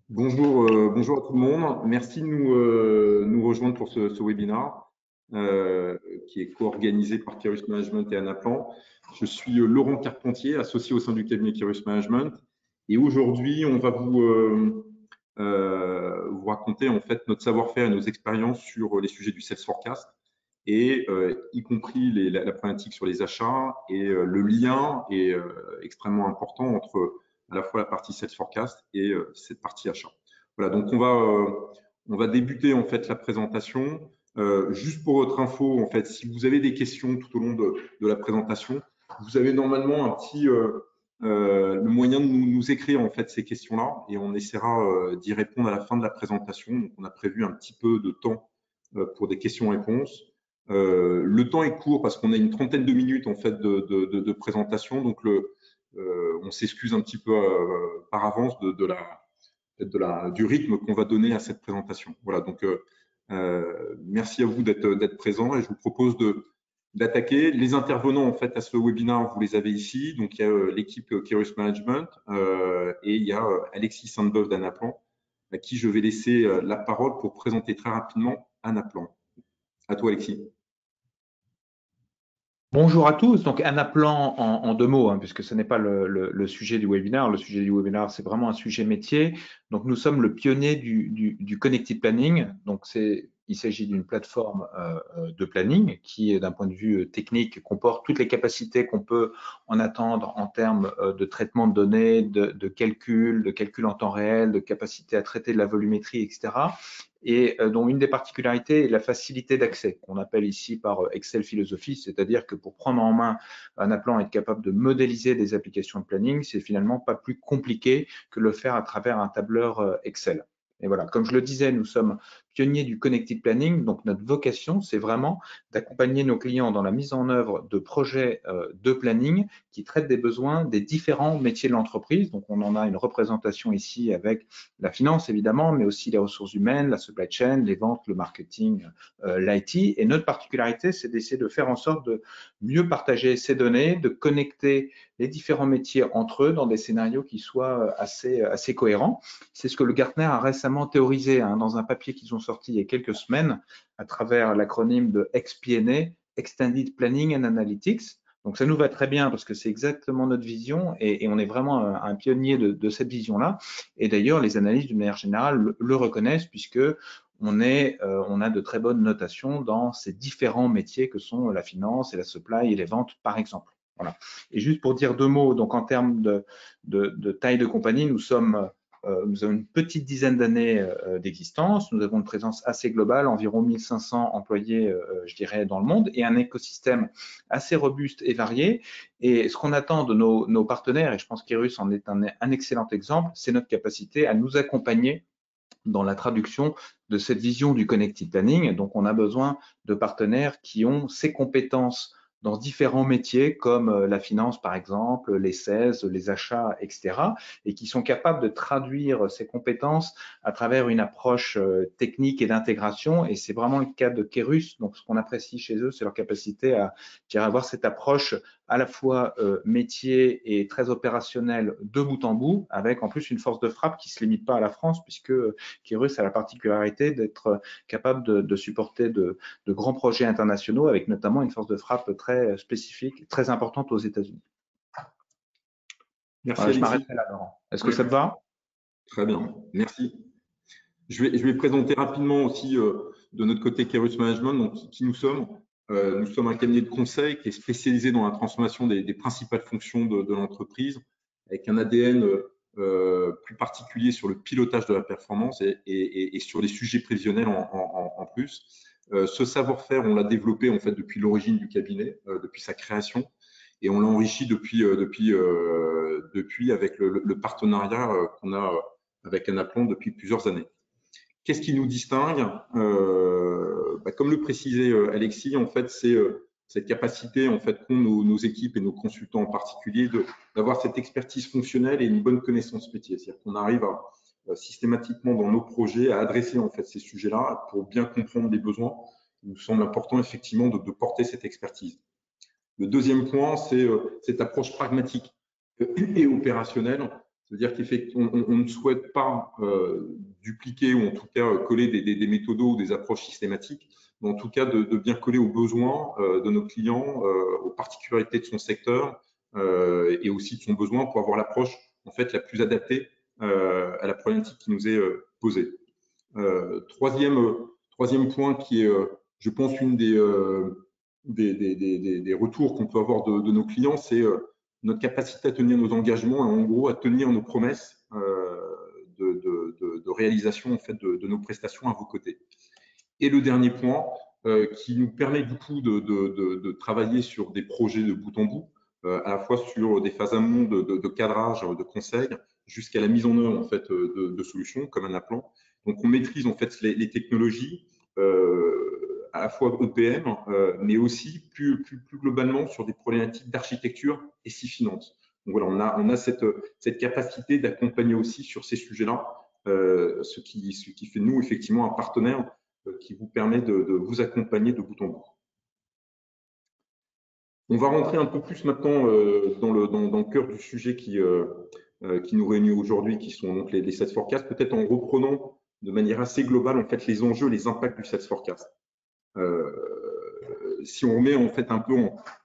Bonjour à tout le monde. Merci de nous rejoindre pour ce webinaire qui est co-organisé par Kairos Management et Anaplan. Je suis Laurent Carpentier, associé au sein du cabinet Kairos Management. Et aujourd'hui, on va vous raconter en fait notre savoir-faire et nos expériences sur les sujets du sales forecast et y compris la problématique sur les achats. Et le lien est extrêmement important entre à la fois la partie sales forecast et cette partie achat. Voilà, donc on va débuter en fait la présentation. Juste pour votre info, en fait, si vous avez des questions tout au long de la présentation, vous avez normalement le moyen de nous écrire en fait ces questions-là et on essaiera d'y répondre à la fin de la présentation. Donc, on a prévu un petit peu de temps pour des questions-réponses. Le temps est court parce qu'on a une trentaine de minutes en fait de présentation, donc on s'excuse un petit peu par avance du rythme qu'on va donner à cette présentation. Voilà, donc merci à vous d'être présents et je vous propose d'attaquer. Les intervenants en fait à ce webinaire, vous les avez ici. Donc il y a l'équipe Kairos Management et il y a Alexis Sainte-Beuve d'Anaplan à qui je vais laisser la parole pour présenter très rapidement Anaplan. À toi Alexis. Bonjour à tous. Donc, un appelant en deux mots, puisque ce n'est pas le sujet du webinaire. Le sujet du webinaire, c'est vraiment un sujet métier. Donc, nous sommes le pionnier du Connected Planning. Donc, il s'agit d'une plateforme de planning qui, d'un point de vue technique, comporte toutes les capacités qu'on peut en attendre en termes de traitement de données, de calcul en temps réel, de capacité à traiter de la volumétrie, etc. Et dont une des particularités est la facilité d'accès, qu'on appelle ici par Excel Philosophie, c'est-à-dire que pour prendre en main un appelant et être capable de modéliser des applications de planning, c'est finalement pas plus compliqué que le faire à travers un tableur Excel. Et voilà, comme je le disais, nous sommes pionniers du Connected Planning, donc notre vocation, c'est vraiment d'accompagner nos clients dans la mise en œuvre de projets de planning qui traitent des besoins des différents métiers de l'entreprise. Donc, on en a une représentation ici avec la finance, évidemment, mais aussi les ressources humaines, la supply chain, les ventes, le marketing, l'IT. Et notre particularité, c'est d'essayer de faire en sorte de mieux partager ces données, de connecter les différents métiers entre eux dans des scénarios qui soient assez cohérents. C'est ce que le Gartner a récemment théorisé dans un papier qu'ils ont sorti il y a quelques semaines à travers l'acronyme de XPNA, Extended Planning and Analytics. Donc, ça nous va très bien parce que c'est exactement notre vision et on est vraiment un pionnier de cette vision-là. Et d'ailleurs, les analystes, d'une manière générale, le reconnaissent puisque on a de très bonnes notations dans ces différents métiers que sont la finance et la supply et les ventes, par exemple. Voilà. Et juste pour dire deux mots, donc en termes de taille de compagnie, nous avons une petite dizaine d'années d'existence. Nous avons une présence assez globale, environ 1500 employés, je dirais, dans le monde, et un écosystème assez robuste et varié. Et ce qu'on attend de nos partenaires, et je pense qu'Irus en est un excellent exemple, c'est notre capacité à nous accompagner dans la traduction de cette vision du Connected Planning. Donc, on a besoin de partenaires qui ont ces compétences dans différents métiers comme la finance, par exemple, les sales, les achats, etc., et qui sont capables de traduire ces compétences à travers une approche technique et d'intégration. Et c'est vraiment le cas de Kerus. Donc, ce qu'on apprécie chez eux, c'est leur capacité à avoir cette approche à la fois métier et très opérationnelle de bout en bout, avec en plus une force de frappe qui ne se limite pas à la France, puisque Kairos a la particularité d'être capable de supporter de grands projets internationaux, avec notamment une force de frappe très spécifique, très importante aux États-Unis. Merci Voilà, je Alexis. m'arrêterai là, Laurent. Est-ce que Ouais, ça te va? très bien. Merci. Je vais présenter rapidement aussi de notre côté Kairos Management, donc qui nous sommes. Nous sommes un cabinet de conseil qui est spécialisé dans la transformation des principales fonctions de l'entreprise, avec un ADN plus particulier sur le pilotage de la performance et sur les sujets prévisionnels en plus. Ce savoir-faire, on l'a développé en fait depuis l'origine du cabinet, depuis sa création, et on l'a enrichi depuis avec le partenariat qu'on a avec Anaplan depuis plusieurs années. Qu'est-ce qui nous distingue Comme le précisait Alexis, en fait, c'est cette capacité en fait qu'ont nos équipes et nos consultants en particulier d'avoir cette expertise fonctionnelle et une bonne connaissance métier. C'est-à-dire qu'on arrive systématiquement dans nos projets à adresser en fait ces sujets-là pour bien comprendre les besoins. Il nous semble important effectivement de porter cette expertise. Le deuxième point, c'est cette approche pragmatique et opérationnelle C'est-à-dire qu'on ne souhaite pas dupliquer ou en tout cas coller des méthodos ou des approches systématiques, mais en tout cas de bien coller aux besoins de nos clients, aux particularités de son secteur et aussi de son besoin pour avoir l'approche en fait la plus adaptée à la problématique qui nous est posée. Troisième point qui est, je pense, une des retours qu'on peut avoir de nos clients, c'est notre capacité à tenir nos engagements et en gros à tenir nos promesses de réalisation en fait, de nos prestations à vos côtés. Et le dernier point qui nous permet du coup de travailler sur des projets de bout en bout, à la fois sur des phases amont de cadrage, de conseil, jusqu'à la mise en œuvre en fait, de solutions comme un appelant. Donc on maîtrise en fait les technologies à la fois EPM, mais aussi plus globalement sur des problématiques d'architecture et finance. Donc voilà, on a cette capacité d'accompagner aussi sur ces sujets-là, ce qui fait de nous effectivement un partenaire qui vous permet de vous accompagner de bout en bout. On va rentrer un peu plus maintenant dans le cœur du sujet qui nous réunit aujourd'hui, qui sont donc les sales forecasts, peut-être en reprenant de manière assez globale en fait les enjeux, les impacts du sales forecast. Si on remet en fait un peu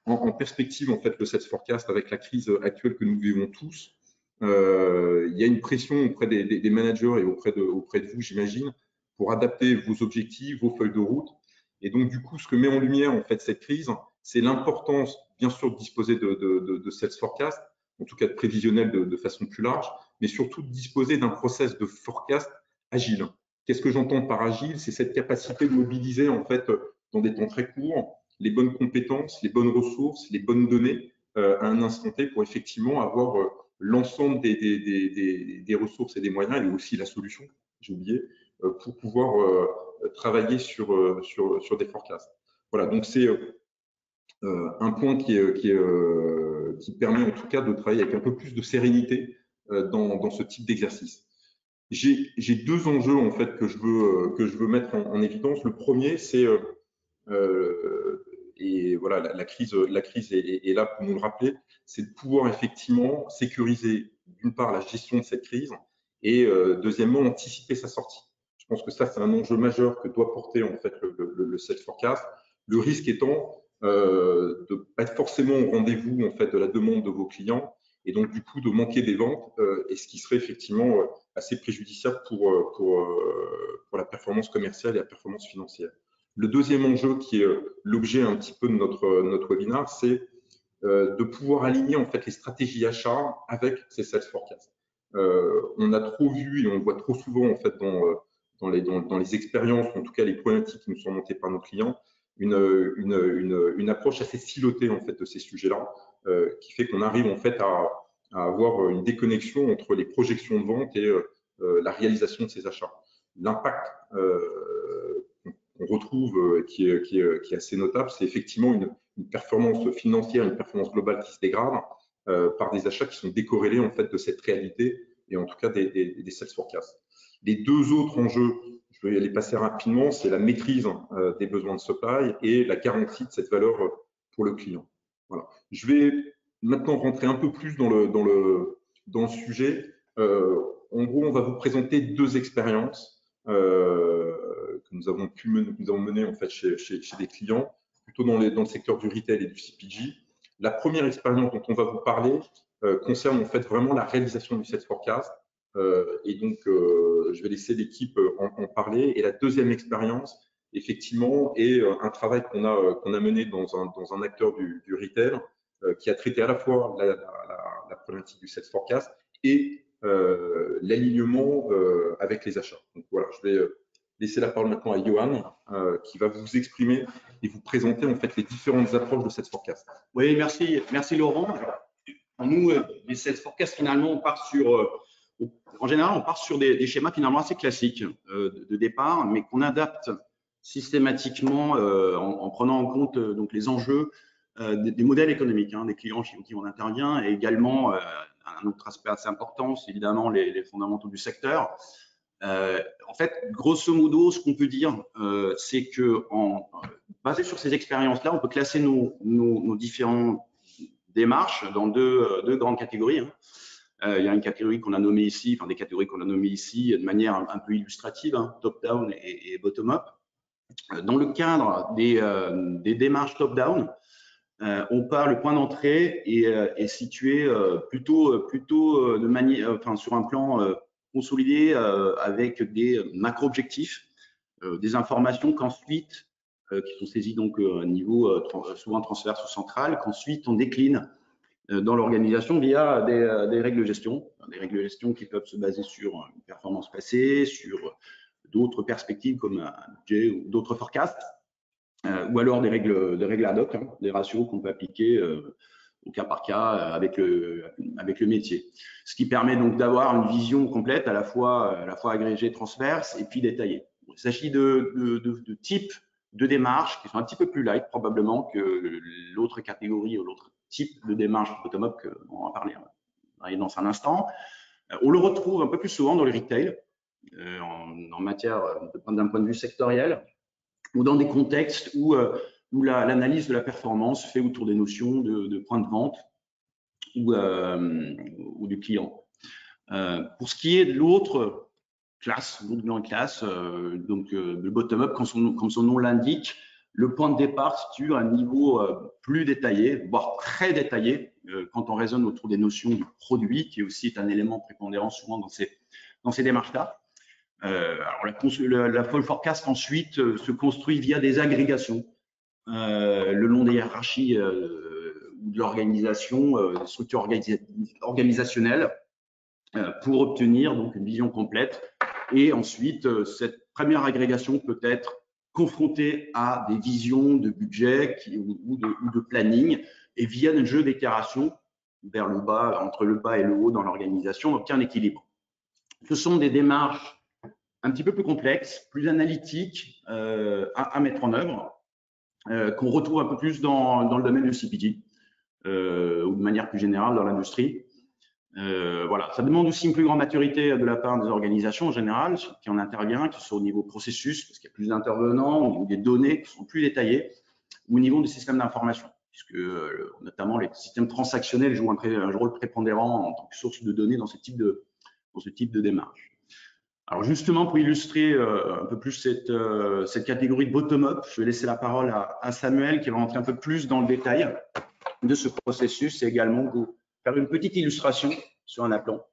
en perspective en fait le sales forecast avec la crise actuelle que nous vivons tous, il y a une pression auprès des managers et auprès de vous, j'imagine, pour adapter vos objectifs, vos feuilles de route. Et donc du coup, ce que met en lumière en fait cette crise, c'est l'importance, bien sûr, de disposer de sales forecast, en tout cas de prévisionnel de façon plus large, mais surtout de disposer d'un process de forecast agile. Qu'est-ce que j'entends par agile? C'est cette capacité de mobiliser en fait dans des temps très courts les bonnes compétences, les bonnes ressources, les bonnes données à un instant T pour effectivement avoir l'ensemble des ressources et des moyens et aussi la solution, j'ai oublié, pour pouvoir travailler sur des forecasts. Voilà, donc c'est un point qui permet en tout cas de travailler avec un peu plus de sérénité dans ce type d'exercice. J'ai deux enjeux en fait que je veux mettre en évidence. Le premier, c'est et voilà, la crise est là pour nous le rappeler, c'est de pouvoir effectivement sécuriser d'une part la gestion de cette crise et deuxièmement anticiper sa sortie. Je pense que ça c'est un enjeu majeur que doit porter en fait le sales forecast. Le risque étant de ne pas être forcément au rendez-vous en fait de la demande de vos clients et donc du coup de manquer des ventes et ce qui serait effectivement assez préjudiciable pour la performance commerciale et la performance financière. Le deuxième enjeu qui est l'objet un petit peu de notre webinaire, c'est de pouvoir aligner en fait les stratégies achats avec ces sales forecasts. On a trop vu et on le voit trop souvent en fait dans les expériences, ou en tout cas les problématiques qui nous sont montées par nos clients, une approche assez silotée en fait de ces sujets-là, qui fait qu'on arrive en fait à avoir une déconnexion entre les projections de vente et la réalisation de ces achats. L'impact qu'on retrouve qui est assez notable, c'est effectivement une performance financière, une performance globale qui se dégrade par des achats qui sont décorrélés en fait de cette réalité et en tout cas des sales forecasts. Les deux autres enjeux, je vais les passer rapidement, c'est la maîtrise des besoins de supply et la garantie de cette valeur pour le client. Voilà. Je vais maintenant rentrer un peu plus dans le sujet. En gros, on va vous présenter deux expériences que nous avons menées en fait chez des clients, plutôt dans le secteur du retail et du CPG. La première expérience dont on va vous parler concerne en fait vraiment la réalisation du sales forecast. Et donc, je vais laisser l'équipe en parler. Et la deuxième expérience, effectivement, est un travail qu'on a mené dans un acteur du retail qui a traité à la fois la problématique du sales forecast et l'alignement avec les achats. Donc voilà, je vais laisser la parole maintenant à Johan qui va vous exprimer et vous présenter en fait les différentes approches de sales forecast. Oui, merci Laurent. Nous, les sales forecasts, finalement, on part sur en général, on part sur des schémas finalement assez classiques de départ, mais qu'on adapte systématiquement en prenant en compte donc les enjeux des modèles économiques des clients chez qui on intervient, et également un autre aspect assez important, c'est évidemment les fondamentaux du secteur. En fait, grosso modo, ce qu'on peut dire, c'est que basé sur ces expériences-là, on peut classer nos différentes démarches dans deux grandes catégories. Il y a une catégorie qu'on a nommée ici, enfin des catégories qu'on a nommées ici de manière un peu illustrative, hein, top-down et bottom-up. Dans le cadre des démarches top-down, le point d'entrée est situé plutôt de manière, sur un plan consolidé avec des macro-objectifs, des informations qu'ensuite qui sont saisies donc à niveau souvent transverse ou central, qu'ensuite on décline dans l'organisation via des règles de gestion, qui peuvent se baser sur une performance passée, sur d'autres perspectives comme un budget ou d'autres forecasts, ou alors des règles ad hoc, hein, des ratios qu'on peut appliquer au cas par cas avec le métier. Ce qui permet donc d'avoir une vision complète à la fois agrégée, transverse et puis détaillée. Il s'agit de types de démarches qui sont un petit peu plus light probablement que l'autre catégorie ou l'autre type de démarche bottom-up qu'on va parler dans un instant. On le retrouve un peu plus souvent dans le retail, en matière d'un point de vue sectoriel, ou dans des contextes où l'analyse de la performance fait autour des notions de point de vente ou du client. Pour ce qui est de l'autre grande classe, donc le bottom-up, comme son nom l'indique, le point de départ se situe à un niveau plus détaillé, voire très détaillé, quand on raisonne autour des notions du produit, qui aussi est un élément prépondérant souvent dans ces démarches-là. Alors la full forecast ensuite se construit via des agrégations le long des hiérarchies ou de l'organisation, des structures organisationnelles, pour obtenir donc une vision complète. Et ensuite, cette première agrégation peut être confrontée à des visions de budget ou de planning, et via un jeu d'itération vers le bas, entre le bas et le haut dans l'organisation, on obtient un équilibre. Ce sont des démarches un petit peu plus complexes, plus analytiques à mettre en œuvre, qu'on retrouve un peu plus dans le domaine du CPG ou de manière plus générale dans l'industrie. Voilà, ça demande aussi une plus grande maturité de la part des organisations en général qui en intervient, que ce soit au niveau processus, parce qu'il y a plus d'intervenants, au niveau des données qui sont plus détaillées, ou au niveau des systèmes d'information, puisque notamment les systèmes transactionnels jouent un rôle prépondérant en tant que source de données dans ce type de démarche. Alors justement, pour illustrer un peu plus cette catégorie de bottom-up, je vais laisser la parole à Samuel qui va rentrer un peu plus dans le détail de ce processus et également vous faire une petite illustration sur un appelant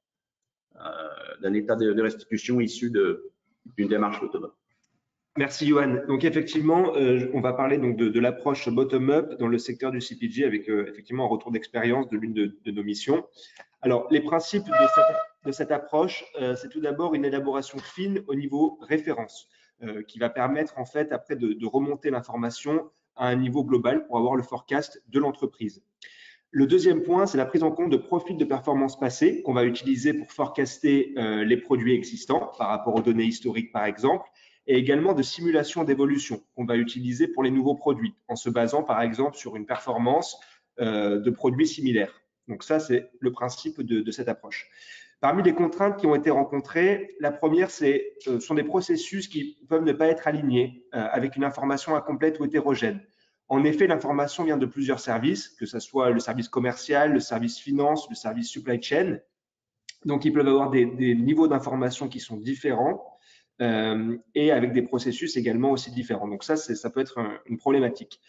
d'un état de restitution issu d'une démarche bottom-up. Merci Johan. Donc effectivement, on va parler donc de l'approche bottom-up dans le secteur du CPG avec effectivement un retour d'expérience de l'une de nos missions. Alors les principes de cette approche, c'est tout d'abord une élaboration fine au niveau référence qui va permettre en fait après de remonter l'information à un niveau global pour avoir le forecast de l'entreprise. Le deuxième point, c'est la prise en compte de profils de performance passés qu'on va utiliser pour forecaster les produits existants par rapport aux données historiques par exemple, et également de simulation d'évolution qu'on va utiliser pour les nouveaux produits en se basant par exemple sur une performance de produits similaires. Donc ça, c'est le principe de cette approche. Parmi les contraintes qui ont été rencontrées, la première, sont des processus qui peuvent ne pas être alignés avec une information incomplète ou hétérogène. En effet, l'information vient de plusieurs services, que ce soit le service commercial, le service finance, le service supply chain. Donc, ils peuvent avoir des niveaux d'information qui sont différents et avec des processus également aussi différents. Donc, ça peut être une problématique.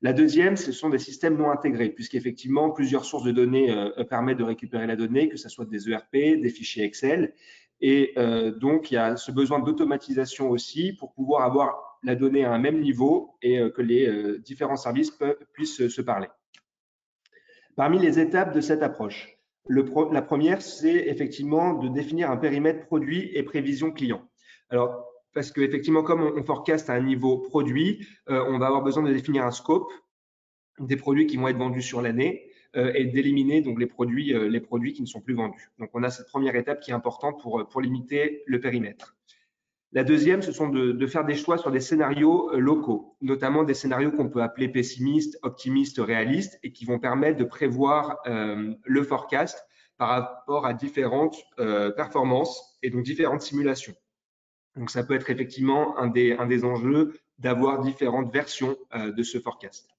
La deuxième, ce sont des systèmes non intégrés, puisqu'effectivement, plusieurs sources de données permettent de récupérer la donnée, que ce soit des ERP, des fichiers Excel. Et donc, il y a ce besoin d'automatisation aussi pour pouvoir avoir la donnée à un même niveau et que les différents services puissent se parler. Parmi les étapes de cette approche, la première, c'est effectivement de définir un périmètre produit et prévision client. Alors, parce qu'effectivement, comme on forecast à un niveau produit, on va avoir besoin de définir un scope des produits qui vont être vendus sur l'année et d'éliminer donc les produits qui ne sont plus vendus. Donc, on a cette première étape qui est importante pour limiter le périmètre. La deuxième, ce sont de faire des choix sur des scénarios locaux, notamment des scénarios qu'on peut appeler pessimistes, optimistes, réalistes et qui vont permettre de prévoir le forecast par rapport à différentes performances et donc différentes simulations. Donc, ça peut être effectivement un des enjeux d'avoir différentes versions de ce forecast.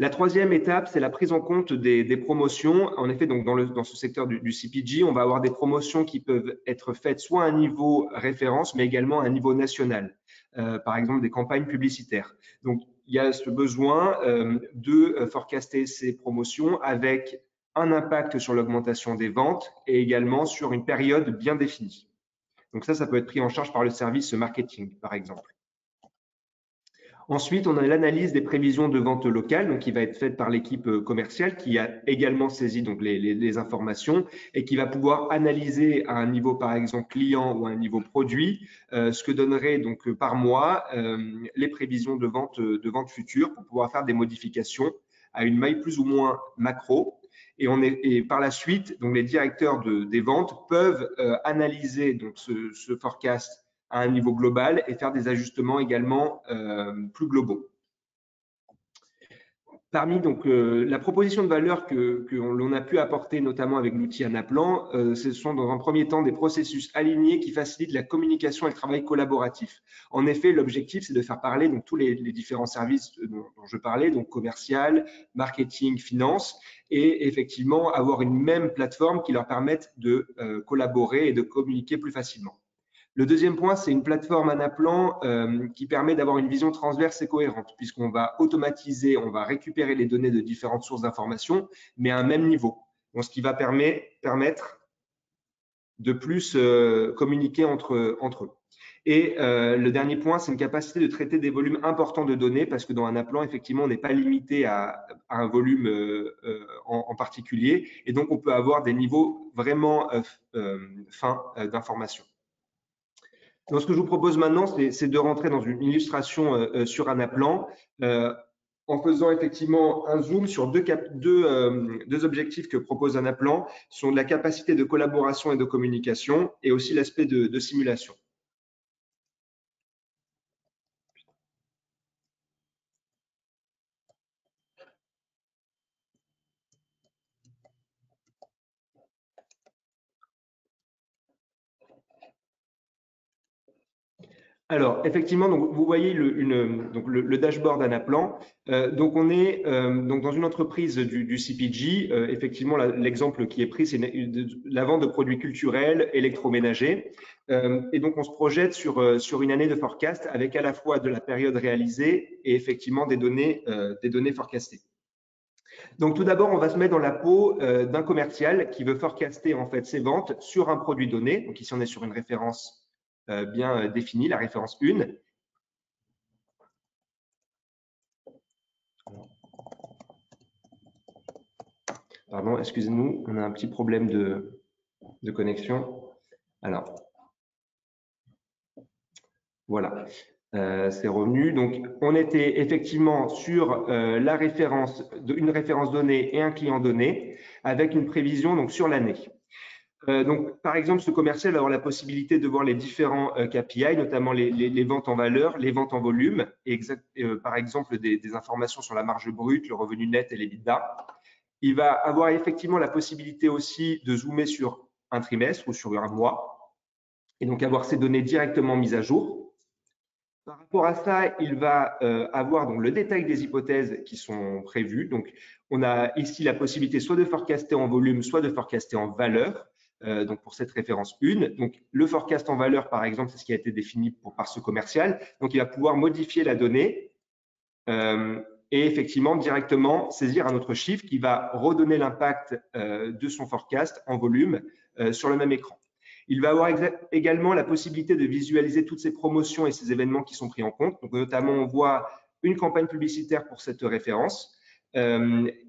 La troisième étape, c'est la prise en compte des promotions. En effet, donc dans ce secteur du CPG, on va avoir des promotions qui peuvent être faites soit à un niveau référence, mais également à un niveau national. Par exemple, des campagnes publicitaires. Donc, il y a ce besoin de forecaster ces promotions avec un impact sur l'augmentation des ventes et également sur une période bien définie. Donc ça peut être pris en charge par le service marketing, par exemple. Ensuite, on a l'analyse des prévisions de vente locale, donc qui va être faite par l'équipe commerciale qui a également saisi donc les informations et qui va pouvoir analyser à un niveau par exemple client ou à un niveau produit ce que donnerait donc par mois les prévisions de vente futures pour pouvoir faire des modifications à une maille plus ou moins macro. Et par la suite, donc les directeurs des ventes peuvent analyser donc ce forecast à un niveau global et faire des ajustements également plus globaux. Parmi donc la proposition de valeur que l'on a pu apporter notamment avec l'outil Anaplan, ce sont dans un premier temps des processus alignés qui facilitent la communication et le travail collaboratif. En effet, l'objectif c'est de faire parler donc tous les différents services dont je parlais, donc commercial, marketing, finance, et effectivement avoir une même plateforme qui leur permette de collaborer et de communiquer plus facilement. Le deuxième point, c'est une plateforme Anaplan qui permet d'avoir une vision transverse et cohérente, puisqu'on va automatiser, on va récupérer les données de différentes sources d'information, mais à un même niveau. Donc, ce qui va permettre de plus communiquer entre eux. Et le dernier point, c'est une capacité de traiter des volumes importants de données, parce que dans Anaplan, effectivement, on n'est pas limité à un volume en particulier, et donc on peut avoir des niveaux vraiment fins d'information. Donc, ce que je vous propose maintenant, c'est de rentrer dans une illustration sur Anaplan en faisant effectivement un zoom sur deux objectifs que propose Anaplan, sont la capacité de collaboration et de communication et aussi l'aspect de simulation. Alors, effectivement, donc, vous voyez le dashboard Anaplan. Donc, on est donc dans une entreprise du CPG. Effectivement, l'exemple qui est pris, c'est la vente de produits culturels, électroménagers. Et donc, on se projette sur une année de forecast avec à la fois de la période réalisée et effectivement des données forecastées. Donc, tout d'abord, on va se mettre dans la peau d'un commercial qui veut forecaster en fait ses ventes sur un produit donné. Donc, ici, on est sur une référence bien définie, la référence 1. Pardon, excusez-nous, on a un petit problème de connexion. Alors, voilà, c'est revenu. Donc, on était effectivement sur la référence, une référence donnée et un client donné, avec une prévision donc sur l'année. Donc, par exemple, ce commercial va avoir la possibilité de voir les différents KPI, notamment les ventes en valeur, les ventes en volume, et par exemple des informations sur la marge brute, le revenu net et l'EBITDA. Il va avoir effectivement la possibilité aussi de zoomer sur un trimestre ou sur un mois, et donc avoir ces données directement mises à jour. Par rapport à ça, il va avoir donc le détail des hypothèses qui sont prévues. Donc, on a ici la possibilité soit de forecaster en volume, soit de forecaster en valeur. Donc pour cette référence 1. Donc le forecast en valeur, par exemple, c'est ce qui a été défini par ce commercial. Donc il va pouvoir modifier la donnée et effectivement directement saisir un autre chiffre qui va redonner l'impact de son forecast en volume sur le même écran. Il va avoir également la possibilité de visualiser toutes ces promotions et ces événements qui sont pris en compte. Donc notamment, on voit une campagne publicitaire pour cette référence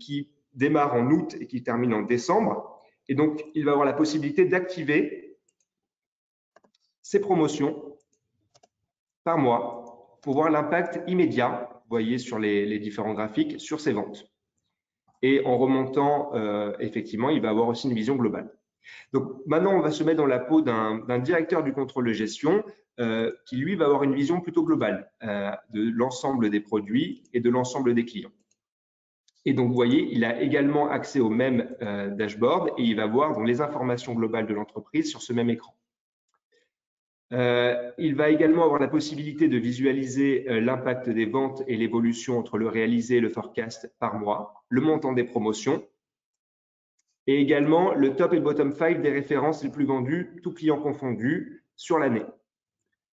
qui démarre en août et qui termine en décembre. Et donc, il va avoir la possibilité d'activer ces promotions par mois pour voir l'impact immédiat, vous voyez sur les différents graphiques, sur ses ventes. Et en remontant, effectivement, il va avoir aussi une vision globale. Donc, maintenant, on va se mettre dans la peau d'un directeur du contrôle de gestion qui, lui, va avoir une vision plutôt globale de l'ensemble des produits et de l'ensemble des clients. Et donc, vous voyez, il a également accès au même dashboard et il va voir donc, les informations globales de l'entreprise sur ce même écran. Il va également avoir la possibilité de visualiser l'impact des ventes et l'évolution entre le réalisé et le forecast par mois, le montant des promotions et également le top et le bottom 5 des références les plus vendues, tout client confondu, sur l'année.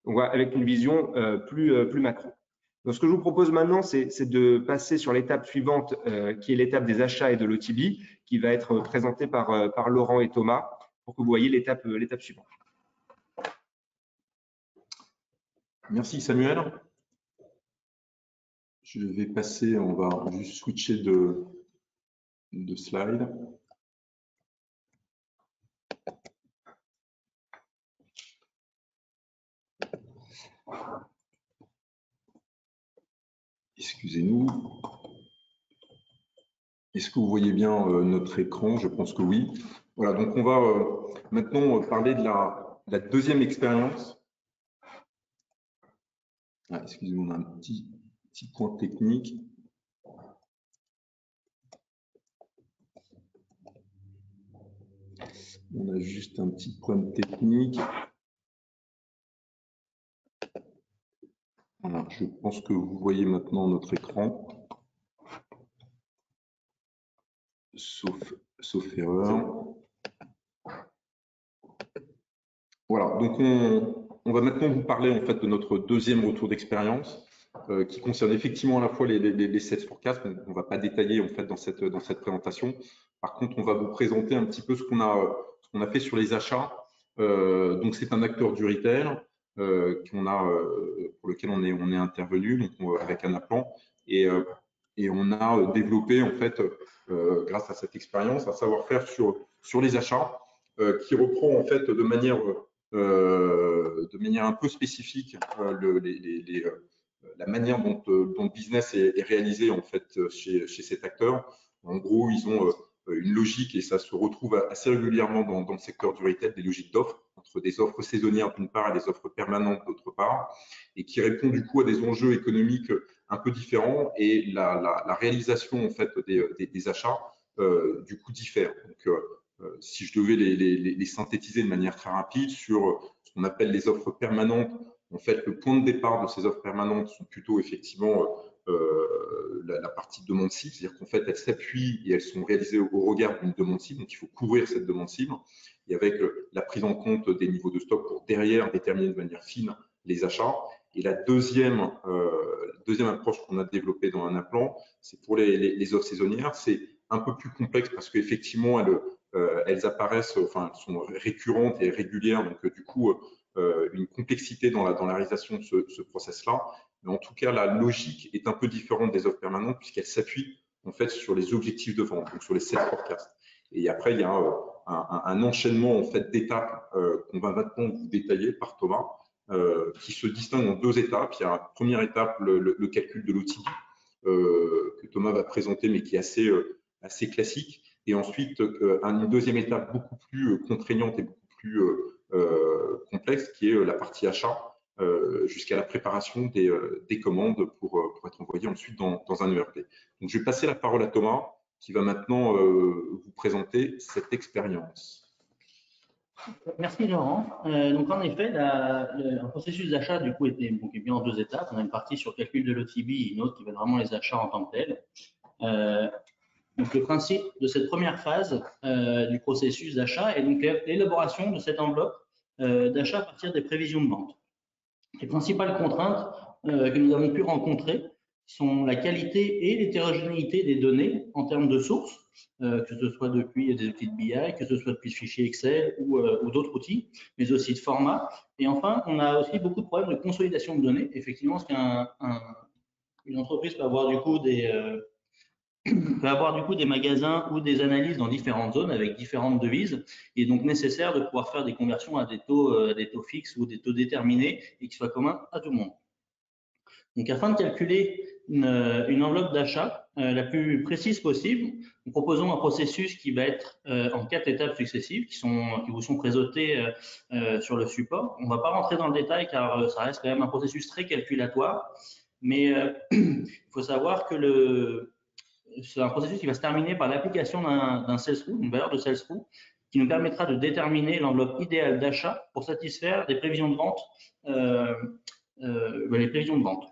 Donc, avec une vision plus macro. Donc, ce que je vous propose maintenant, c'est de passer sur l'étape suivante, qui est l'étape des achats et de l'OTB, qui va être présentée par Laurent et Thomas, pour que vous voyez l'étape suivante. Merci Samuel. Je vais passer, on va juste switcher de slide. Excusez-nous. Est-ce que vous voyez bien notre écran? Je pense que oui. Voilà, donc on va maintenant parler de la deuxième expérience. Ah, excusez-moi, on a un petit point technique. On a juste un petit problème technique. Voilà, je pense que vous voyez maintenant notre écran. Sauf erreur. Voilà, donc on va maintenant vous parler en fait de notre deuxième retour d'expérience qui concerne effectivement à la fois les sales forecasts. On ne va pas détailler en fait dans cette présentation. Par contre, on va vous présenter un petit peu ce qu'on a fait sur les achats. Donc c'est un acteur du retail pour lequel on est intervenu donc avec un Anaplan et on a développé en fait grâce à cette expérience un savoir-faire sur les achats qui reprend en fait de manière un peu spécifique la manière dont le business est réalisé en fait chez cet acteur. En gros, ils ont une logique et ça se retrouve assez régulièrement dans le secteur du retail, des logiques d'offres, entre des offres saisonnières d'une part et des offres permanentes d'autre part, et qui répond du coup à des enjeux économiques un peu différents et la réalisation en fait des achats du coup diffère. Donc, si je devais les synthétiser de manière très rapide sur ce qu'on appelle les offres permanentes, en fait, le point de départ de ces offres permanentes sont plutôt effectivement la partie demande cible, c'est-à-dire qu'en fait, elles s'appuient et elles sont réalisées au regard d'une demande cible, donc il faut couvrir cette demande cible, et avec la prise en compte des niveaux de stock pour derrière déterminer de manière fine les achats. Et la deuxième approche qu'on a développée dans Anaplan, c'est pour les offres saisonnières, c'est un peu plus complexe parce qu'effectivement, elles apparaissent, enfin, elles sont récurrentes et régulières, donc du coup, une complexité dans la réalisation de ce process-là. Mais en tout cas, la logique est un peu différente des offres permanentes puisqu'elle s'appuie en fait sur les objectifs de vente, donc sur les sales forecasts. Et après, il y a un enchaînement en fait d'étapes qu'on va maintenant vous détailler par Thomas, qui se distingue en deux étapes. Il y a une première étape, le calcul de l'OTB, que Thomas va présenter, mais qui est assez classique. Et ensuite, une deuxième étape beaucoup plus contraignante et beaucoup plus complexe, qui est la partie achat, jusqu'à la préparation des commandes pour être envoyées ensuite dans un ERP. Donc, je vais passer la parole à Thomas, qui va maintenant vous présenter cette expérience. Merci Laurent. Donc en effet, un processus d'achat du coup est bien en deux étapes. On a une partie sur calcul de l'OTB et une autre qui va être vraiment les achats en tant que tels. Donc le principe de cette première phase du processus d'achat est donc l'élaboration de cette enveloppe d'achat à partir des prévisions de vente. Les principales contraintes que nous avons pu rencontrer sont la qualité et l'hétérogénéité des données en termes de sources, que ce soit depuis des outils de BI, que ce soit depuis le fichier Excel ou d'autres outils, mais aussi de format. Et enfin, on a aussi beaucoup de problèmes de consolidation de données. Effectivement, parce qu'une entreprise peut avoir du coup des magasins ou des analyses dans différentes zones avec différentes devises. Il est donc nécessaire de pouvoir faire des conversions à des taux fixes ou des taux déterminés et qui soient communs à tout le monde. Donc, afin de calculer une enveloppe d'achat la plus précise possible, nous proposons un processus qui va être en 4 étapes successives qui vous sont présentées sur le support. On ne va pas rentrer dans le détail car ça reste quand même un processus très calculatoire, mais il faut savoir que c'est un processus qui va se terminer par l'application d'un sales through, une valeur de sales through, qui nous permettra de déterminer l'enveloppe idéale d'achat pour satisfaire des prévisions de vente, les prévisions de vente.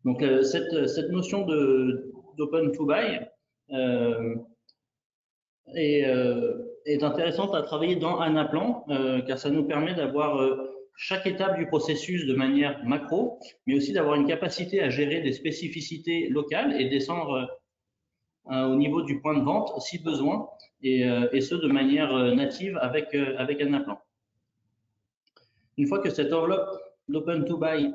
Donc cette notion d'open to buy est intéressante à travailler dans Anaplan, car ça nous permet d'avoir chaque étape du processus de manière macro, mais aussi d'avoir une capacité à gérer des spécificités locales et descendre au niveau du point de vente si besoin, et ce de manière native avec Anaplan. Une fois que cette enveloppe d'open to buy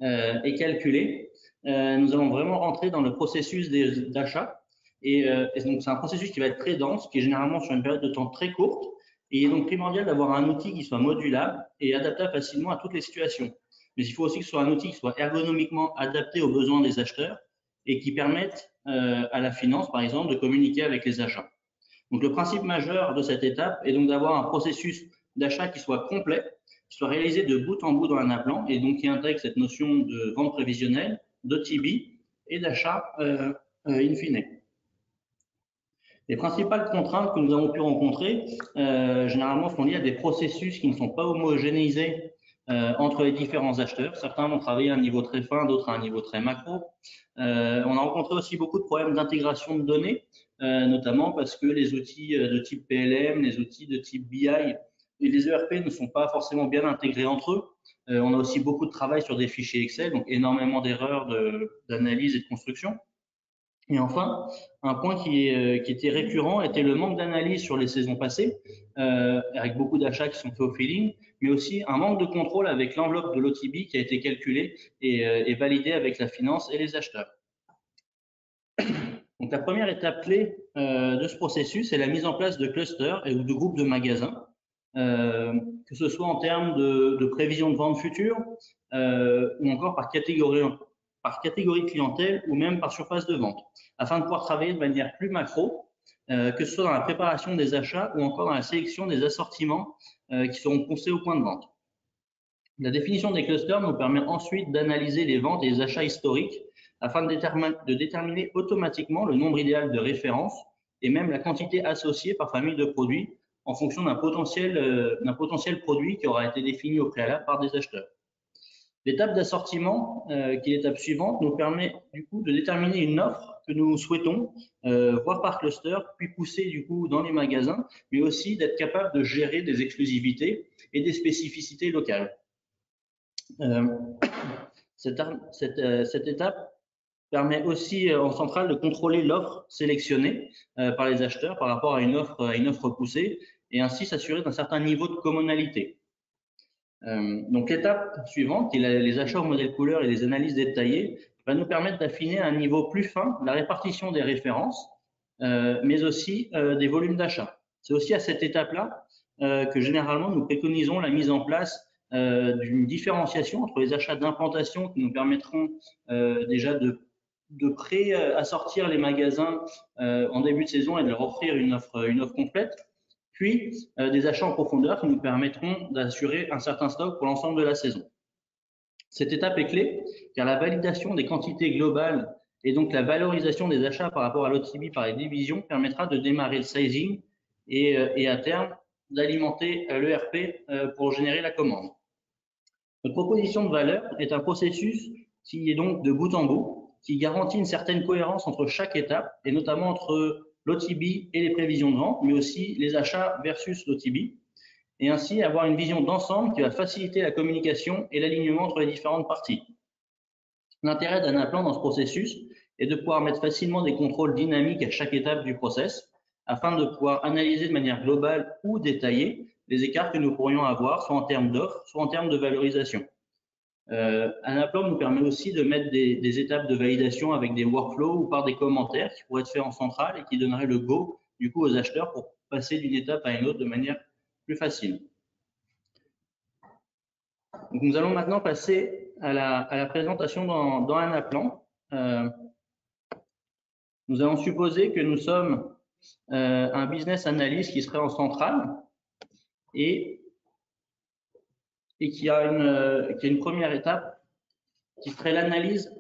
est calculée, nous allons vraiment rentrer dans le processus d'achat. Et donc, c'est un processus qui va être très dense, qui est généralement sur une période de temps très courte. Et il est donc primordial d'avoir un outil qui soit modulable et adaptable facilement à toutes les situations. Mais il faut aussi que ce soit un outil qui soit ergonomiquement adapté aux besoins des acheteurs et qui permette à la finance, par exemple, de communiquer avec les achats. Donc, le principe majeur de cette étape est donc d'avoir un processus d'achat qui soit complet, qui soit réalisé de bout en bout dans Anaplan et donc qui intègre cette notion de vente prévisionnelle, d'OTB et d'achat in fine. Les principales contraintes que nous avons pu rencontrer, généralement, sont liées à des processus qui ne sont pas homogénéisés entre les différents acheteurs. Certains vont travailler à un niveau très fin, d'autres à un niveau très macro. On a rencontré aussi beaucoup de problèmes d'intégration de données, notamment parce que les outils de type PLM, les outils de type BI et les ERP ne sont pas forcément bien intégrés entre eux. On a aussi beaucoup de travail sur des fichiers Excel, donc énormément d'erreurs d'analyse et de construction. Et enfin, un point qui était récurrent était le manque d'analyse sur les saisons passées, avec beaucoup d'achats qui sont faits au feeling, mais aussi un manque de contrôle avec l'enveloppe de l'OTB qui a été calculée et validée avec la finance et les acheteurs. Donc, la première étape clé de ce processus est la mise en place de clusters ou de groupes de magasins, que ce soit en termes de prévision de vente future ou encore par catégorie de clientèle ou même par surface de vente, afin de pouvoir travailler de manière plus macro, que ce soit dans la préparation des achats ou encore dans la sélection des assortiments qui seront poncés au point de vente. La définition des clusters nous permet ensuite d'analyser les ventes et les achats historiques afin de déterminer automatiquement le nombre idéal de références et même la quantité associée par famille de produits en fonction d'un potentiel produit qui aura été défini au préalable par des acheteurs. L'étape d'assortiment, qui est l'étape suivante, nous permet du coup de déterminer une offre que nous souhaitons voir par cluster, puis pousser du coup dans les magasins, mais aussi d'être capable de gérer des exclusivités et des spécificités locales. Cette étape permet aussi en centrale de contrôler l'offre sélectionnée par les acheteurs par rapport à une offre poussée et ainsi s'assurer d'un certain niveau de commonalité. Donc l'étape suivante, qui est les achats au modèle couleur et les analyses détaillées, va nous permettre d'affiner à un niveau plus fin la répartition des références, mais aussi des volumes d'achat. C'est aussi à cette étape-là que généralement nous préconisons la mise en place d'une différenciation entre les achats d'implantation qui nous permettront déjà de pré-assortir les magasins en début de saison et de leur offrir une offre complète, puis des achats en profondeur qui nous permettront d'assurer un certain stock pour l'ensemble de la saison. Cette étape est clé car la validation des quantités globales et donc la valorisation des achats par rapport à l'OTB par les divisions permettra de démarrer le sizing et à terme d'alimenter l'ERP pour générer la commande. Notre proposition de valeur est un processus qui est donc de bout en bout, qui garantit une certaine cohérence entre chaque étape et notamment entre l'OTB et les prévisions de vente, mais aussi les achats versus l'OTB, et ainsi avoir une vision d'ensemble qui va faciliter la communication et l'alignement entre les différentes parties. L'intérêt d'Anaplan dans ce processus est de pouvoir mettre facilement des contrôles dynamiques à chaque étape du process, afin de pouvoir analyser de manière globale ou détaillée les écarts que nous pourrions avoir, soit en termes d'offres, soit en termes de valorisation. Anaplan nous permet aussi de mettre des étapes de validation avec des workflows ou par des commentaires qui pourraient être faits en centrale et qui donneraient le go du coup aux acheteurs pour passer d'une étape à une autre de manière plus facile. Donc, nous allons maintenant passer à la présentation dans Anaplan. Nous allons supposer que nous sommes un business analyst qui serait en centrale et qui a une première étape qui serait l'analyse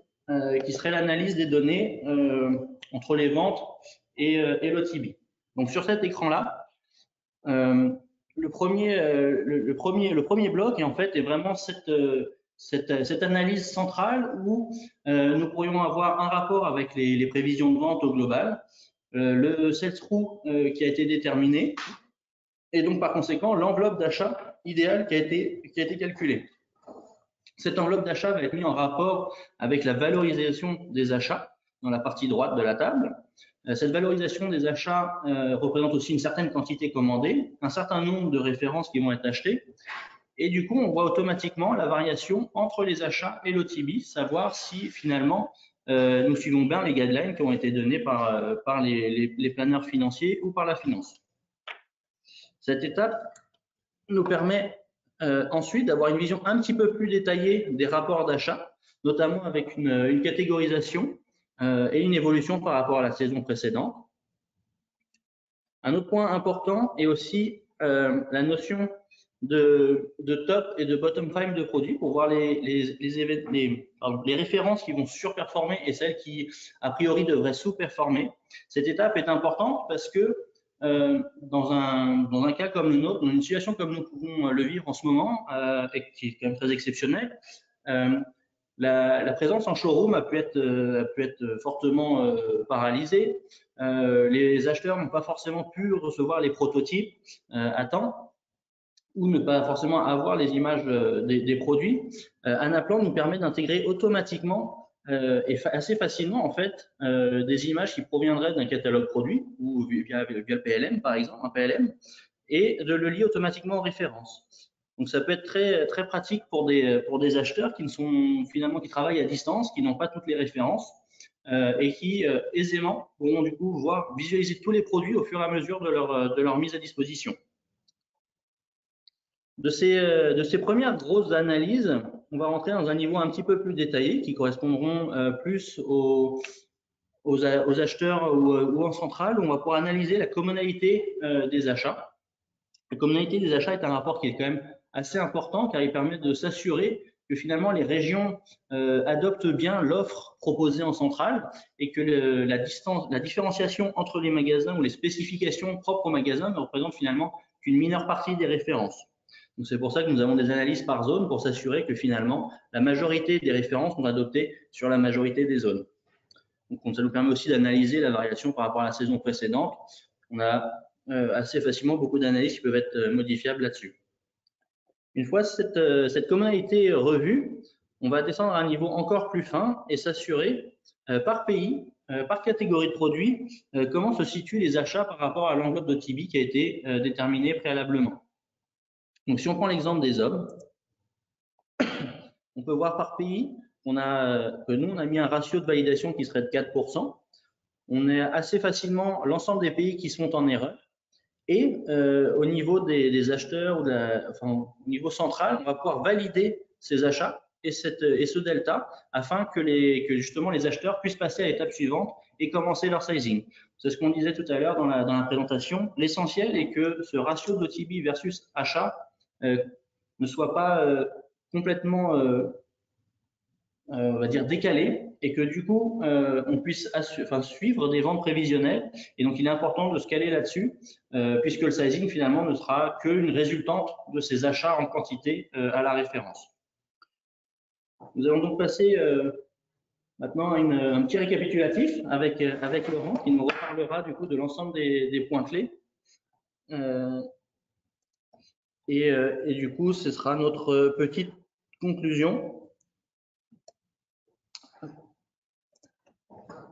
des données entre les ventes et l'OTB. Donc sur cet écran-là, Le premier bloc en fait est vraiment cette analyse centrale où nous pourrions avoir un rapport avec les prévisions de vente au global, le sell-through qui a été déterminé et donc par conséquent l'enveloppe d'achat idéale qui a été calculée. Cette enveloppe d'achat va être mise en rapport avec la valorisation des achats dans la partie droite de la table. Cette valorisation des achats représente aussi une certaine quantité commandée, un certain nombre de références qui vont être achetées. Et du coup, on voit automatiquement la variation entre les achats et l'OTB, savoir si finalement nous suivons bien les guidelines qui ont été donnés par les planeurs financiers ou par la finance. Cette étape nous permet ensuite d'avoir une vision un petit peu plus détaillée des rapports d'achat, notamment avec une catégorisation et une évolution par rapport à la saison précédente. Un autre point important est aussi la notion de top et de bottom time de produits pour voir les références qui vont surperformer et celles qui, a priori, devraient sous-performer. Cette étape est importante parce que dans un cas comme le nôtre, dans une situation comme nous pouvons le vivre en ce moment, et qui est quand même très exceptionnelle, la présence en showroom a pu être fortement paralysée. Les acheteurs n'ont pas forcément pu recevoir les prototypes à temps ou ne pas forcément avoir les images des produits. Anaplan nous permet d'intégrer automatiquement et assez facilement en fait des images qui proviendraient d'un catalogue produit ou via le PLM par exemple, un PLM, et de le lier automatiquement aux références. Donc ça peut être très pratique pour des acheteurs qui travaillent à distance, qui n'ont pas toutes les références et qui aisément pourront du coup visualiser tous les produits au fur et à mesure de leur mise à disposition. De ces premières grosses analyses, on va rentrer dans un niveau un petit peu plus détaillé qui correspondront plus aux acheteurs ou en centrale, où on va pouvoir analyser la commonalité des achats. La commonalité des achats est un rapport qui est quand même assez important car il permet de s'assurer que finalement les régions adoptent bien l'offre proposée en centrale et que la différenciation entre les magasins ou les spécifications propres aux magasins ne représente finalement qu'une mineure partie des références. Donc c'est pour ça que nous avons des analyses par zone pour s'assurer que finalement la majorité des références sont adoptées sur la majorité des zones. Donc ça nous permet aussi d'analyser la variation par rapport à la saison précédente. On a assez facilement beaucoup d'analyses qui peuvent être modifiables là-dessus. Une fois cette commonalité revue, on va descendre à un niveau encore plus fin et s'assurer par pays, par catégorie de produits, comment se situent les achats par rapport à l'enveloppe d'OTB qui a été déterminée préalablement. Donc si on prend l'exemple des hommes, on peut voir par pays que nous on a mis un ratio de validation qui serait de 4%. On a assez facilement l'ensemble des pays qui sont en erreur. Et au niveau des acheteurs, au niveau central, on va pouvoir valider ces achats et ce delta afin que justement les acheteurs puissent passer à l'étape suivante et commencer leur sizing. C'est ce qu'on disait tout à l'heure dans la présentation. L'essentiel est que ce ratio d'OTB versus achat ne soit pas complètement, on va dire, décalé et que du coup, on puisse suivre des ventes prévisionnelles. Et donc, il est important de se caler là-dessus, puisque le sizing, finalement, ne sera qu'une résultante de ces achats en quantité à la référence. Nous allons donc passer maintenant à un petit récapitulatif avec Laurent, qui nous reparlera du coup de l'ensemble des points clés. Et du coup, ce sera notre petite conclusion.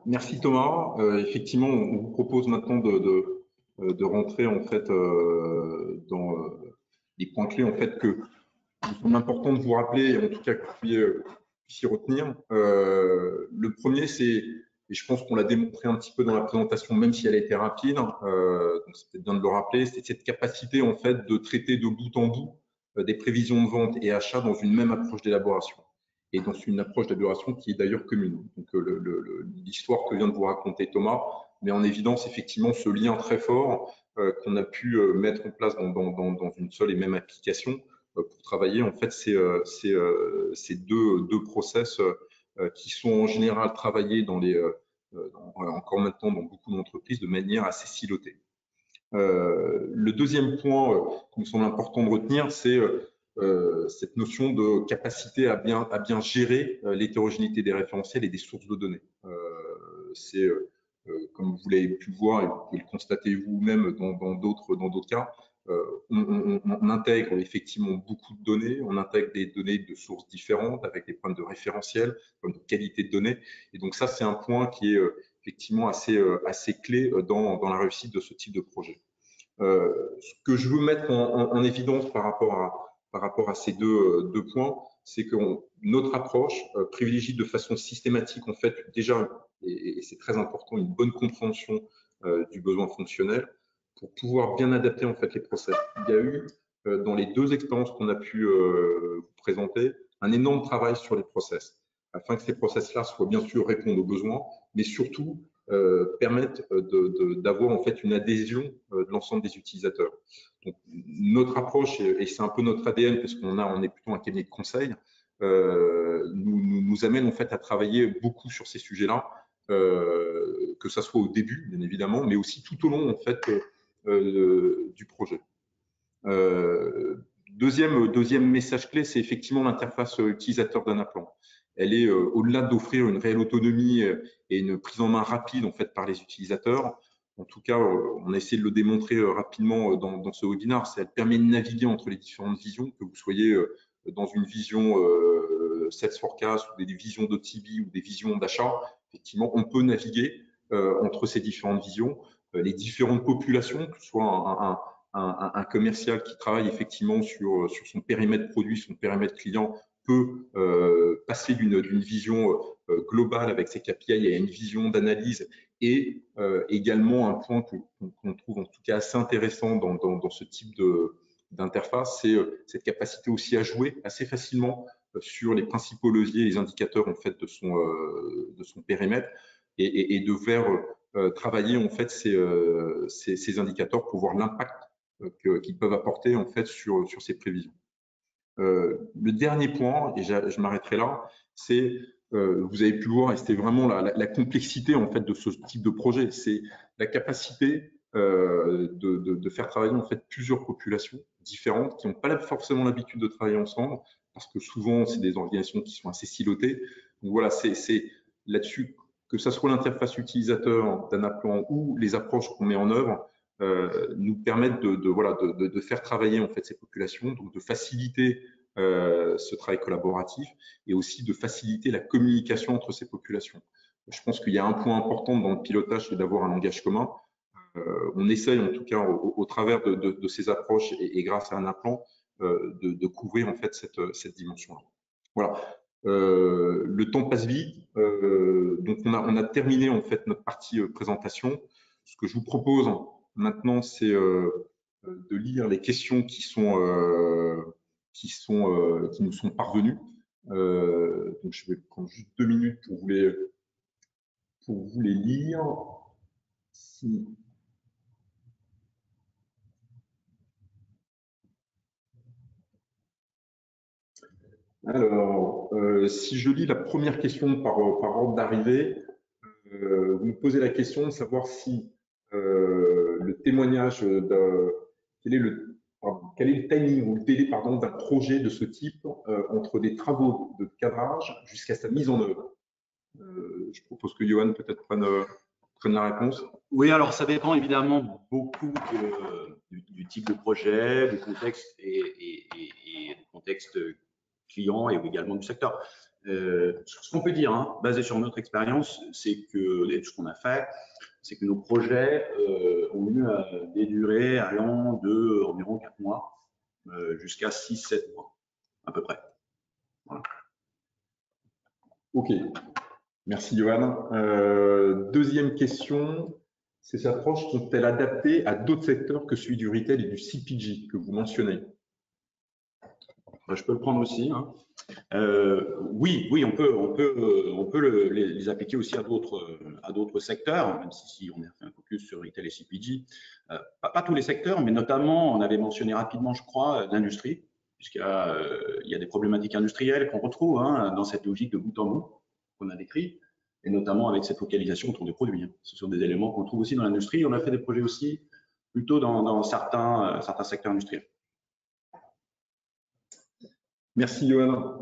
Merci Thomas. Effectivement, on vous propose maintenant de rentrer en fait dans les points clés en fait que il semble important de vous rappeler, et en tout cas que vous puissiez retenir. Le premier, c'est, et je pense qu'on l'a démontré un petit peu dans la présentation, même si elle a été rapide, donc c'est peut-être bien de le rappeler, c'est cette capacité en fait de traiter de bout en bout des prévisions de vente et achats dans une même approche d'élaboration. Et dans une approche d'élaboration qui est d'ailleurs commune. Donc l'histoire que vient de vous raconter Thomas met en évidence effectivement ce lien très fort qu'on a pu mettre en place dans une seule et même application pour travailler en fait ces deux process qui sont en général travaillés encore maintenant dans beaucoup d'entreprises de manière assez silotée. Le deuxième point qui me semble important de retenir, c'est cette notion de capacité à bien gérer l'hétérogénéité des référentiels et des sources de données. C'est comme vous l'avez pu voir et vous pouvez le constater vous-même dans d'autres cas, on intègre effectivement beaucoup de données, on intègre des données de sources différentes avec des problèmes de référentiel, des problèmes de qualité de données. Et donc ça, c'est un point qui est effectivement assez clé dans la réussite de ce type de projet. Ce que je veux mettre en évidence par rapport à ces deux points, c'est que notre approche privilégie de façon systématique, en fait, déjà, et c'est très important, une bonne compréhension du besoin fonctionnel pour pouvoir bien adapter en fait les process. Il y a eu, dans les deux expériences qu'on a pu vous présenter, un énorme travail sur les process, afin que ces process-là soient bien sûr répondre aux besoins, mais surtout permettent d'avoir en fait une adhésion de l'ensemble des utilisateurs. Donc, notre approche, et c'est un peu notre ADN, parce on est plutôt un cabinet de conseil, nous amène en fait à travailler beaucoup sur ces sujets-là, que ça soit au début, bien évidemment, mais aussi tout au long en fait du projet. Deuxième message clé, c'est effectivement l'interface utilisateur d'Anaplan. Elle est au-delà d'offrir une réelle autonomie et une prise en main rapide en fait par les utilisateurs. En tout cas, on a essayé de le démontrer rapidement dans ce webinaire. Elle permet de naviguer entre les différentes visions, que vous soyez dans une vision Sales Forecast ou des visions d'OTB ou des visions d'achat. Effectivement, on peut naviguer entre ces différentes visions, les différentes populations, que ce soit un commercial qui travaille effectivement sur son périmètre produit, son périmètre client, peut passer d'une vision globale avec ses KPI à une vision d'analyse et également un point qu'on trouve en tout cas assez intéressant dans ce type d'interface, c'est cette capacité aussi à jouer assez facilement sur les principaux leviers, les indicateurs en fait de son périmètre et de faire travailler en fait ces indicateurs pour voir l'impact qu'ils peuvent apporter en fait sur ces prévisions. Le dernier point, et je m'arrêterai là, c'est vous avez pu le voir, et c'était vraiment la complexité en fait de ce type de projet, c'est la capacité de faire travailler en fait plusieurs populations différentes qui n'ont pas forcément l'habitude de travailler ensemble, parce que souvent c'est des organisations qui sont assez silotées. Donc voilà, c'est là-dessus, que ce soit l'interface utilisateur d'Anaplan ou les approches qu'on met en œuvre, nous permettent de faire travailler en fait ces populations, donc de faciliter ce travail collaboratif et aussi de faciliter la communication entre ces populations. Je pense qu'il y a un point important dans le pilotage, c'est d'avoir un langage commun. On essaye en tout cas au travers de ces approches et grâce à Anaplan de couvrir en fait cette dimension-là. Voilà. Le temps passe vite, donc on a terminé en fait notre partie présentation. Ce que je vous propose maintenant, c'est de lire les questions qui nous sont parvenues. Donc je vais prendre juste 2 minutes pour vous les lire. Alors, si je lis la première question par ordre d'arrivée, vous me posez la question de savoir si le témoignage quel est le timing ou le délai d'un projet de ce type entre des travaux de cadrage jusqu'à sa mise en œuvre. Je propose que Johan peut-être prenne la réponse. Oui, alors ça dépend évidemment beaucoup du type de projet, du contexte et du contexte client et également du secteur. Ce qu'on peut dire, basé sur notre expérience, c'est que, et ce qu'on a fait, c'est que nos projets ont eu des durées allant de environ 4 mois jusqu'à 6-7 mois, à peu près. Voilà. Ok, merci Johan. Deuxième question, ces approches sont-elles adaptées à d'autres secteurs que celui du retail et du CPG que vous mentionnez? Je peux le prendre aussi. Oui, on peut les appliquer aussi à d'autres secteurs, même si on a fait un focus sur retail et CPG. Pas tous les secteurs, mais notamment, on avait mentionné rapidement, je crois, l'industrie, puisqu'il y a des problématiques industrielles qu'on retrouve dans cette logique de bout en bout qu'on a décrit, et notamment avec cette focalisation autour des produits. Ce sont des éléments qu'on trouve aussi dans l'industrie. On a fait des projets aussi plutôt dans certains secteurs industriels. Merci Johan.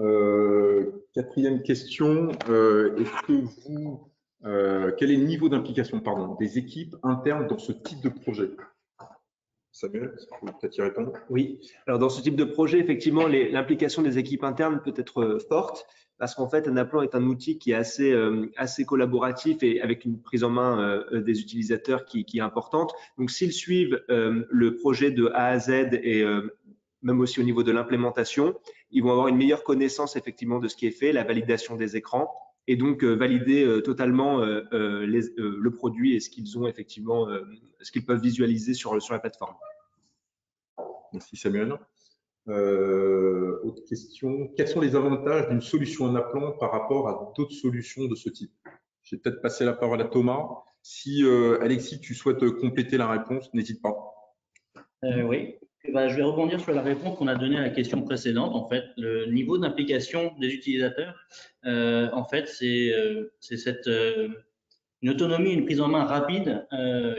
Quatrième question, est-ce que vous, quel est le niveau d'implication des équipes internes dans ce type de projet? Samuel, est-ce que vous pouvez peut-être y répondre? Oui, alors dans ce type de projet, effectivement, l'implication des équipes internes peut être forte parce qu'en fait, Anaplan est un outil qui est assez collaboratif et avec une prise en main des utilisateurs qui est importante. Donc, s'ils suivent le projet de A à Z et même aussi au niveau de l'implémentation, ils vont avoir une meilleure connaissance effectivement de ce qui est fait, la validation des écrans et donc valider totalement le produit et ce qu'ils ont effectivement, ce qu'ils peuvent visualiser sur la plateforme. Merci Samuel. Autre question, quels sont les avantages d'une solution Anaplan par rapport à d'autres solutions de ce type? Je vais peut-être passer la parole à Thomas. Si Alexis, tu souhaites compléter la réponse, n'hésite pas. Oui, je vais rebondir sur la réponse qu'on a donnée à la question précédente. En fait, le niveau d'implication des utilisateurs, en fait, c'est une autonomie, une prise en main rapide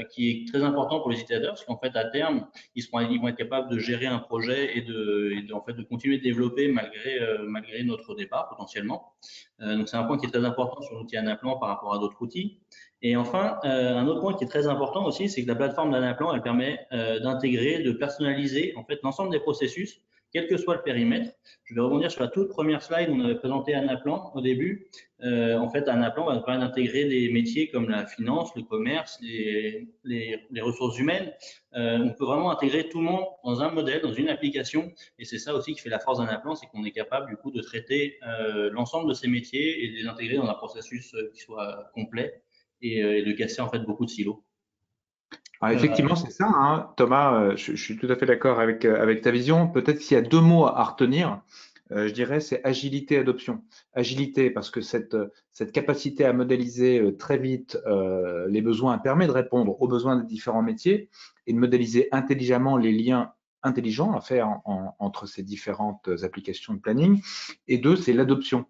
qui est très important pour les utilisateurs parce qu'en fait, à terme, ils vont être capables de gérer un projet et de continuer de développer malgré notre départ potentiellement. Donc, c'est un point qui est très important sur l'outil Anaplan par rapport à d'autres outils. Et enfin, un autre point qui est très important aussi, c'est que la plateforme d'Anaplan, elle permet d'intégrer, de personnaliser en fait l'ensemble des processus, quel que soit le périmètre. Je vais rebondir sur la toute première slide où on avait présenté Anaplan au début. En fait, Anaplan va nous permettre d'intégrer des métiers comme la finance, le commerce, les ressources humaines. On peut vraiment intégrer tout le monde dans un modèle, dans une application. Et c'est ça aussi qui fait la force d'Anaplan, c'est qu'on est capable du coup de traiter l'ensemble de ces métiers et de les intégrer dans un processus qui soit complet et de casser en fait beaucoup de silos. Alors effectivement, c'est ça, hein, Thomas, je suis tout à fait d'accord avec ta vision. Peut-être s'il y a deux mots à retenir, je dirais, c'est agilité, adoption. Agilité, parce que cette capacité à modéliser très vite les besoins permet de répondre aux besoins des différents métiers et de modéliser intelligemment les liens intelligents à faire entre ces différentes applications de planning. Et deux, c'est l'adoption.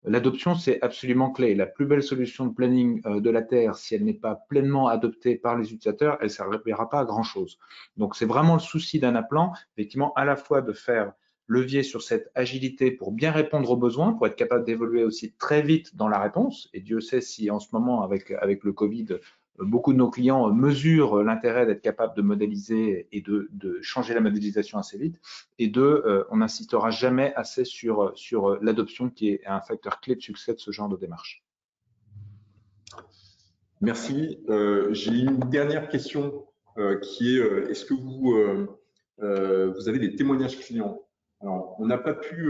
L'adoption, c'est absolument clé. La plus belle solution de planning de la Terre, si elle n'est pas pleinement adoptée par les utilisateurs, elle ne servira pas à grand-chose. Donc, c'est vraiment le souci d'Anaplan, effectivement, à la fois de faire levier sur cette agilité pour bien répondre aux besoins, pour être capable d'évoluer aussi très vite dans la réponse. Et Dieu sait si en ce moment, avec le Covid, beaucoup de nos clients mesurent l'intérêt d'être capable de modéliser et de changer la modélisation assez vite. Et deux, on n'insistera jamais assez sur l'adoption qui est un facteur clé de succès de ce genre de démarche. Merci. J'ai une dernière question qui est, est-ce que vous avez des témoignages clients? Alors, on n'a pas pu,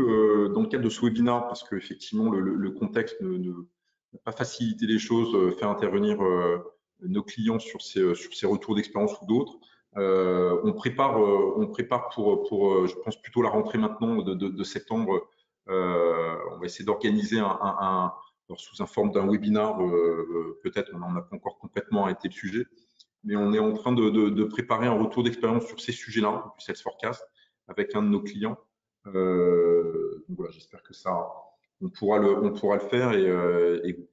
dans le cadre de ce webinaire, parce qu'effectivement, le contexte n'a pas facilité les choses, faire intervenir nos clients sur ces retours d'expérience ou d'autres. On prépare pour je pense, plutôt la rentrée maintenant de septembre. On va essayer d'organiser sous un forme d'un webinaire. Peut-être on n'a pas encore complètement arrêté le sujet, mais on est en train de préparer un retour d'expérience sur ces sujets-là, du Sales Forecast, avec un de nos clients. Donc voilà, j'espère que on pourra le faire et que vous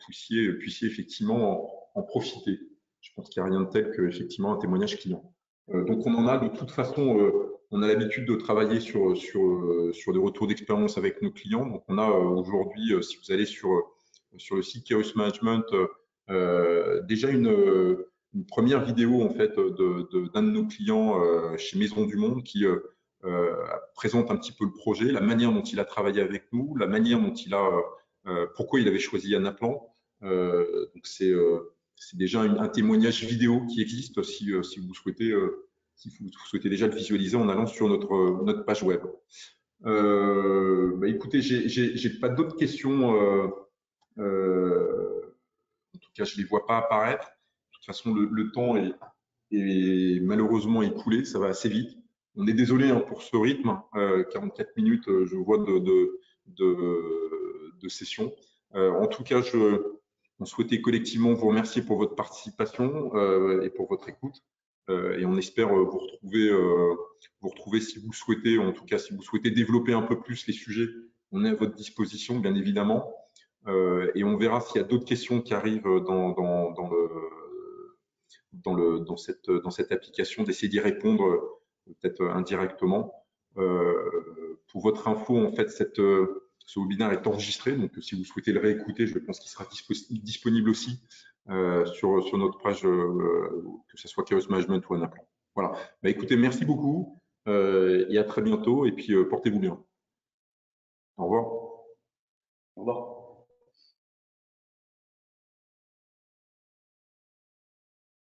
puissiez effectivement en profiter. Je pense qu'il n'y a rien de tel qu'effectivement un témoignage client. Donc on en a de toute façon, on a l'habitude de travailler sur des retours d'expérience avec nos clients. Donc on a aujourd'hui, si vous allez sur le site Chaos Management, déjà une première vidéo en fait d'un de nos clients chez Maison du Monde qui présente un petit peu le projet, la manière dont il a travaillé avec nous, la manière dont pourquoi il avait choisi Anaplan. Donc c'est déjà un témoignage vidéo qui existe si vous souhaitez déjà le visualiser en allant sur notre page web. Écoutez, j'ai pas d'autres questions. En tout cas, je les vois pas apparaître. De toute façon, le temps est malheureusement écoulé, ça va assez vite. On est désolé pour ce rythme, 44 minutes, je vois de session. En tout cas, on souhaitait collectivement vous remercier pour votre participation et pour votre écoute. Et on espère vous retrouver si vous le souhaitez. En tout cas, si vous souhaitez développer un peu plus les sujets, on est à votre disposition, bien évidemment. Et on verra s'il y a d'autres questions qui arrivent dans dans cette application, d'essayer d'y répondre peut-être indirectement. Pour votre info, en fait, ce webinaire est enregistré, donc si vous souhaitez le réécouter, je pense qu'il sera disponible aussi sur notre page, que ce soit Chaos Management ou Anaplan. Voilà. Bah, écoutez, merci beaucoup et à très bientôt. Et puis portez-vous bien. Au revoir. Au revoir.